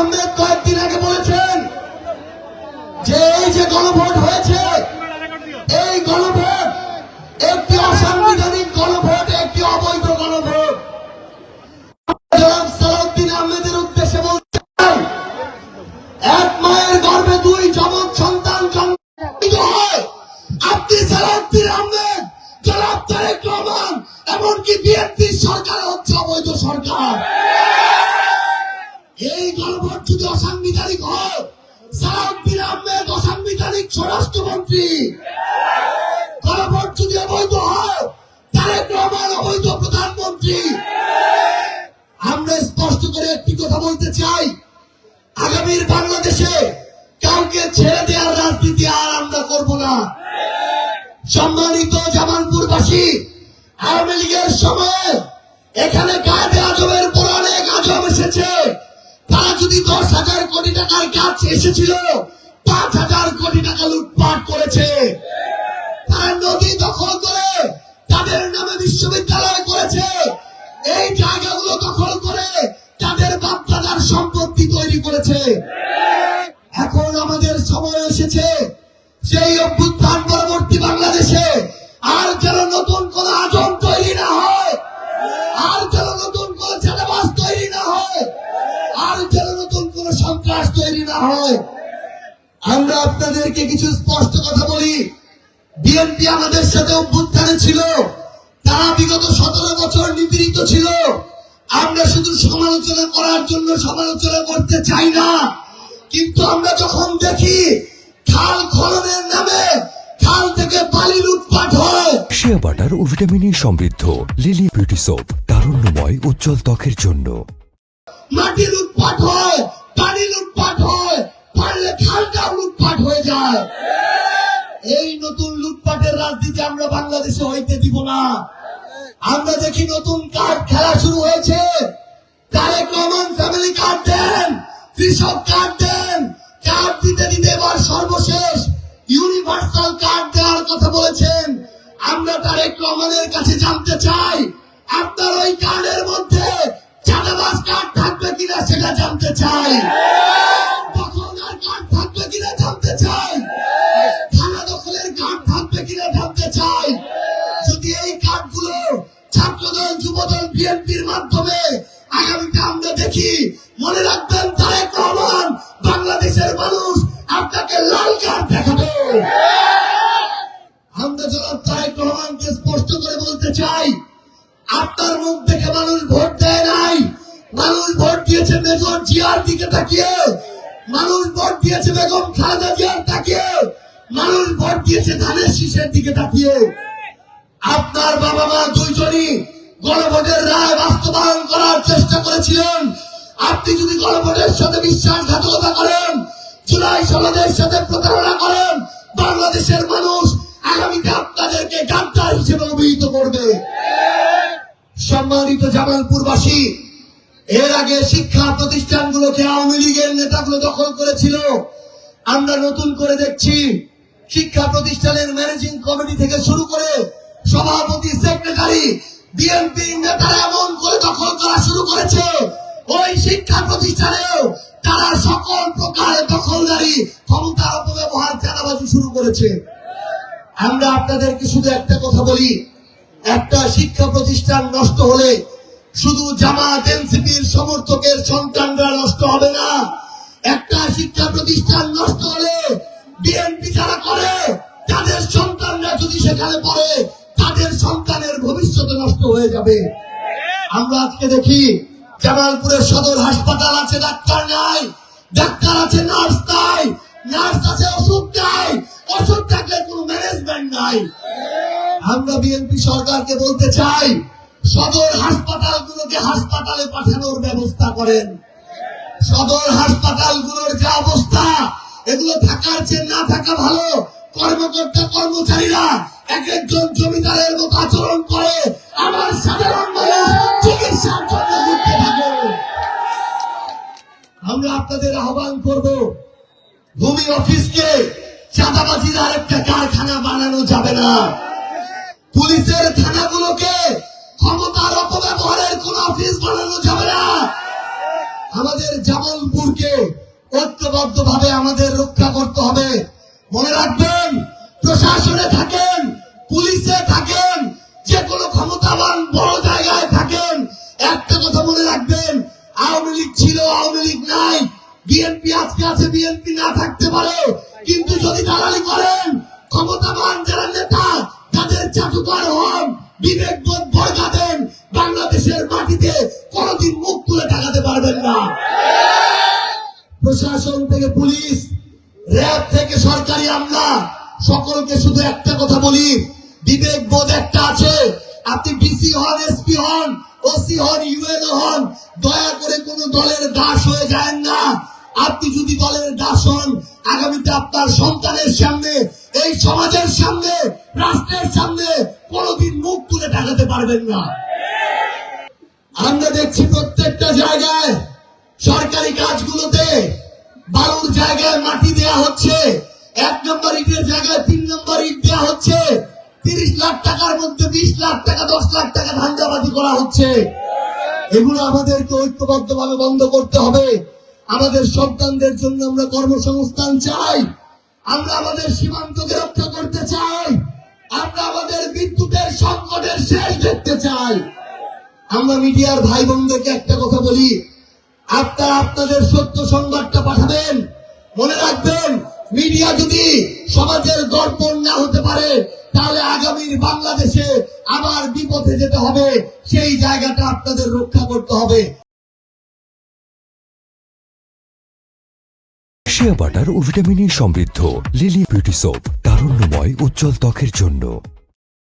আহমেদ কয়েকদিন আগে বলেছেন যে এই যে গণভোট হয়েছে, এই গণভোট একটি অসাংবিধানিক গণভোট, একটি অবৈধ গণভোট। জনাব সালাউদ্দিন আহমেদের উদ্দেশ্যে বলতে চাই, এক মায়ের গর্ভে দুই যমজ সন্তান জন্মিত হয়। আপনি সালাউদ্দিন আহমেদ, জনাব তারেক রহমান, এমনকি বিএনপির সরকার হচ্ছে অবৈধ সরকার। এই গণভোট যদি অসাংবিধানিক হয়, সালাউদ্দিন আহমেদ অসাংবিধানিক স্বরাষ্ট্রমন্ত্রী। গণভোট যদি অবৈধ হয়, তারেক রহমান অবৈধ প্রধানমন্ত্রী। আমরা স্পষ্ট করে একটি কথা বলতে চাই, আগামীর বাংলাদেশে কাউকে ছেড়ে দেওয়ার রাজনীতি আর আমরা করব না। সম্মানিত জামালপুরবাসী, আওয়ামী লীগের সময়ে এখানে কায়েদে আজমের পর অনেক আজম এসেছে। তারা যদি 10,000 কোটি টাকার কাজ এসেছিল, 5,000 কোটি টাকা লুটপাট করেছে। তারা নদী দখল করে তাদের নামে বিশ্ববিদ্যালয় করেছে। এই জায়গাগুলো দখল করে তাদের বাপদাদার সম্পত্তি তৈরি করেছে। এখন আমাদের সময় এসেছে সেই অভ্যুত্থান পরবর্তী বাংলাদেশে আর যেন নতুন কোন আজম তৈরি না হয়, আর যেন নতুন কোন চাঁদাবাজ তৈরি না হয়, আর যেন নতুন কোন সন্ত্রাস তৈরি না হয়। আমরা আপনাদেরকে কিছু স্পষ্ট কথা বলি, বিএনপি আমাদের সাথে অভ্যুত্থানে ছিল, তারা বিগত 17 বছর নিপীড়িত ছিল। আমরা শুধু সমালোচনা করার জন্য সমালোচনা করতে চাই না, কিন্তু আমরা যখন দেখি খাল খননের নামে খাল থেকে বালি লুটপাট হয়। শিয়া বাটার ও ভিটামিন ই সমৃদ্ধ লিলি বিউটি সোপ, তারুণ্যময় উজ্জ্বল ত্বকের জন্য। মাটি লুটপাট হয়, পানি লুটপাট হয়, পারলে খালটাও লুটপাট হয়ে যায়। এই নতুন লুটপাটের রাজনীতি আমরা বাংলাদেশে হইতে দিব না। আমরা দেখি নতুন কার্ড খেলা শুরু হয়েছে। তারেক রহমান ফ্যামিলি কার্ড দেন, কৃষক কার্ড দেন, কার্ড দিতে দিতে এবার সর্বশেষ ইউনিভার্সাল কার্ড দেওয়ার কথা বলেছেন। আমরা তারেক রহমানের কাছে জানতে চাই, আপনার ওই কার্ডের মধ্যে চাঁদাবাজ কার্ড থাকবে কিনা সেটা জানতে চাই, দখলদার কার্ড থাকবে কিনা জানতে চাই, থানা দখলের কার্ড থাকবে কিনা জানতে চাই। যদি এই কার্ডগুলো ছাত্রদল, যুবদল, বিএনপির মাধ্যমে আগামীতে আমরা দেখি, মনে রাখবেন তারেক রহমান, বাংলাদেশের মানুষ আপনাকে লাল কার্ড দেখাবে। আমরা জনাব তারেক রহমানকে স্পষ্ট করে বলতে চাই, আপনার মুখ দেখে মানুষ ভোট দেয় নাই। মানুষ ভোট দিয়েছে মেজর জিয়ার দিকে তাকিয়ে, মানুষ ভোট দিয়েছে বেগম খালেদা জিয়ার তাকিয়ে, মানুষ ভোট দিয়েছে ধানের শীষের দিকে তাকিয়ে। আপনার বাবা মা দুইজনই গণভোটের রায় বাস্তবায়ন করার চেষ্টা করেছিলেন। আপনি যদি গণভোটের সাথে বিশ্বাসঘাতকতা করেন, জুলাই সনদের সাথে প্রতারণা করেন, বাংলাদেশের মানুষ আগামীতে আপনাদেরকে গাদ্দার হিসেবে অভিহিত করবে। সম্মানিত জামালপুরবাসী, এর আগে শিক্ষা প্রতিষ্ঠানগুলোকে আওয়ামী লীগের নেতাগুলো দখল করেছিল। আমরা নতুন করে দেখছি শিক্ষা প্রতিষ্ঠানের ম্যানেজিং কমিটি থেকে শুরু করে সভাপতি, সেক্রেটারি, বিএনপি নেতারা এমন করে দখল করা শুরু করেছে, ওই শিক্ষা প্রতিষ্ঠানেও তারা সকল প্রকার দখলদারি, ক্ষমতার অপব্যবহার, চাঁদাবাজি শুরু করেছে। আমরা আপনাদেরকে শুধু একটা কথা বলি, একটা শিক্ষা প্রতিষ্ঠান নষ্ট হলে শুধু জামাত, এনসিপির সমর্থকের সন্তানরা নষ্ট হবে না। একটা শিক্ষা প্রতিষ্ঠান নষ্ট হলে বিএনপি যারা করে তাদের সন্তানরা যদি সেখানে পড়ে, তাদের সন্তানের ভবিষ্যৎ নষ্ট হয়ে যাবে। আমরা আজকে দেখি জামালপুরের সদর হাসপাতাল আছে, ডাক্তার নাই, ডাক্তার আছে, নার্স নাই, নার্স আছে, ওষুধ নাই, ওষুধ থাকলে কোনো ম্যানেজমেন্ট নাই। আমরা বিএনপি সরকারকে বলতে চাই, সদর হাসপাতালগুলোকে হাসপাতালে পাঠানোর ব্যবস্থা করেন। সদর হাসপাতালগুলোর যে অবস্থা, এগুলো থাকার চেয়ে না থাকা ভালো। কর্মকর্তা কর্মচারীরা এক একজন জমিদারের মতো আচরণ করে, আমার সাধারণ মানুষ চিকিৎসার জন্য ঘুরতে থাকে। আমরা আপনাদের আহ্বান করব, ভূমি অফিসকে চাঁদাবাজির আরেকটা কারখানা বানানো যাবে না। পুলিশের থানাগুলোকে ক্ষমতার অপব্যবহারের কোন অফিস বানানো যাবে না। আমাদের জামালপুরকে ঐক্যবদ্ধভাবে আমাদের রক্ষা করতে হবে। মনে রাখবেন, প্রশাসনে থাকেন, পুলিশে থাকেন, যে কোনো ক্ষমতাবান বড় জায়গায় থাকেন, একটা কথা মনে রাখবেন, আওয়ামী লীগ ছিল, আওয়ামী লীগ নাই, বিএনপি আজকে আছে, বিএনপি না থাকতে পারে, কিন্তু যদি দালালি করেন, ক্ষমতাবান যারা নেতা তাদের চাটুকার হন, বিবেকবোধ বর্গা দেন, বাংলাদেশের মাটিতে কোনদিন মুখ তুলে টাকাতে পারবেন না। প্রশাসন থেকে পুলিশ, র্যাব থেকে সরকারি আমলা, সকলকে শুধু একটা কথা বলি, বিবেকবোধ একটা আছে। আপনি ডিসি হন, এসপি হন, ওসি হন, ইউএনও হন, দয়া করে কোন দলের দাস হয়ে যায় না। আপনি যদি দলের দাস হন, আগামীতে আপনার সন্তানের সামনে, এই সমাজের সামনে, রাষ্ট্রের সামনে কোনদিন মুখ তুলে টাকাতে পারবেন না। আমরা দেখছি প্রত্যেকটা জায়গায় সরকারি কাজগুলোতে বালুর জায়গায় মাটি দেয়া হচ্ছে, 1 নম্বর ইটের জায়গায় 3 নম্বর ইট দেওয়া হচ্ছে, 30 লাখ টাকার মধ্যে 20 লাখ টাকা, 10 লাখ টাকা ধান্দাবাজি করা হচ্ছে। এগুলো আমাদেরকে ঐক্যবদ্ধভাবে বন্ধ করতে হবে। আমাদের সন্তানদের জন্য আমরা কর্মসংস্থান চাই, আমরা আমাদের সীমান্তকে রক্ষা করতে চাই, আমরা আমাদের বিদ্যুতের সংকটের শেষ দেখতে চাই। আমরা মিডিয়ার ভাই বোনদেরকে একটা কথা বলি, আপনারা আপনাদের সত্য সংবাদটা পাঠাবেন। মনে রাখবেন, মিডিয়া যদি সমাজের দর্পণ না হতে পারে, তাহলে আগামীর বাংলাদেশে আবার বিপথে যেতে হবে। সেই জায়গাটা আপনাদের রক্ষা করতে হবে। শিয়া বাটার ও ভিটামিন ই সমৃদ্ধ লিলি বিউটি সোপ, তারুণ্যময় উজ্জ্বল ত্বকের জন্য।